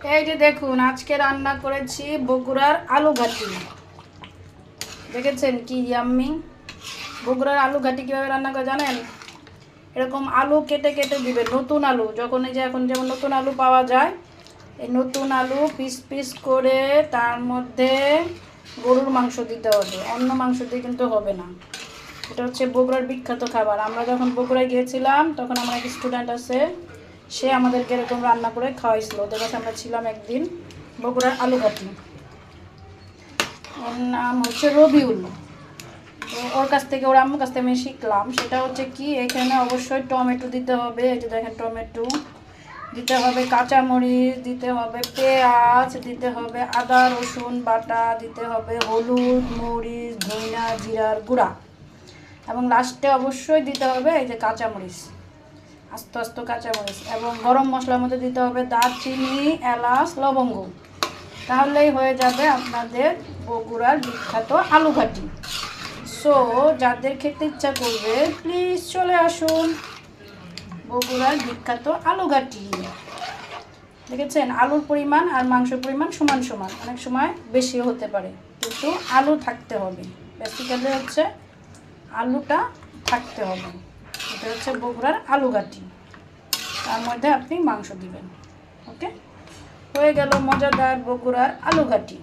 এই যে দেখুন, আজকে রান্না করেছি বগুড়ার আলু ঘাটি। দেখেছেন কি ইয়াম্মি। বগুড়ার আলু ঘাটি কীভাবে রান্না করে জানেন? এরকম আলু কেটে কেটে দিবেন, নতুন আলু, যখন এই যে এখন যেমন নতুন আলু পাওয়া যায়, এই নতুন আলু পিস পিস করে তার মধ্যে গরুর মাংস দিতে হবে, অন্য মাংস দিয়ে কিন্তু হবে না। এটা হচ্ছে বগুড়ার বিখ্যাত খাবার। আমরা যখন বগুড়ায় গিয়েছিলাম তখন আমার এক স্টুডেন্ট আছে, সে আমাদেরকে এরকম রান্না করে খাওয়াইছিল। ওদের কাছে আমরা ছিলাম একদিন। বগুড়ার আলু ঘাটি, ওর নাম হচ্ছে রবিউল। তো ওর কাছ থেকে, ওর আম্মুর কাছ থেকে আমি শিখলাম। সেটা হচ্ছে কি, এখানে অবশ্যই টমেটো দিতে হবে। এই যে দেখেন, টমেটো দিতে হবে, কাঁচামরিচ দিতে হবে, পেঁয়াজ দিতে হবে, আদা রসুন বাটা দিতে হবে, হলুদ মরিচ ধনিয়া জিরার গুঁড়া, এবং লাস্টে অবশ্যই দিতে হবে এই যে কাঁচামরিচ, আস্তে আস্তে কাঁচামরিচ, এবং গরম মশলার মধ্যে দিতে হবে দারচিনি, এলাচ, লবঙ্গ। তাহলেই হয়ে যাবে আপনাদের বগুড়ার বিখ্যাত আলু ঘাটি। সো যাদের খেতে ইচ্ছা করবে প্লিজ চলে আসুন বগুড়ার বিখ্যাত আলু ঘাটি। দেখেছেন, আলুর পরিমাণ আর মাংসের পরিমাণ সমান সমান, অনেক সময় বেশিও হতে পারে, কিন্তু আলু থাকতে হবে। বেসিক্যালি হচ্ছে আলুটা থাকতে হবে। এটা হচ্ছে বগুড়ার আলু ঘাটি, তার মধ্যে আপনি মাংস দিবেন। ওকে, হয়ে গেল মজাদার বগুড়ার আলু ঘাটি।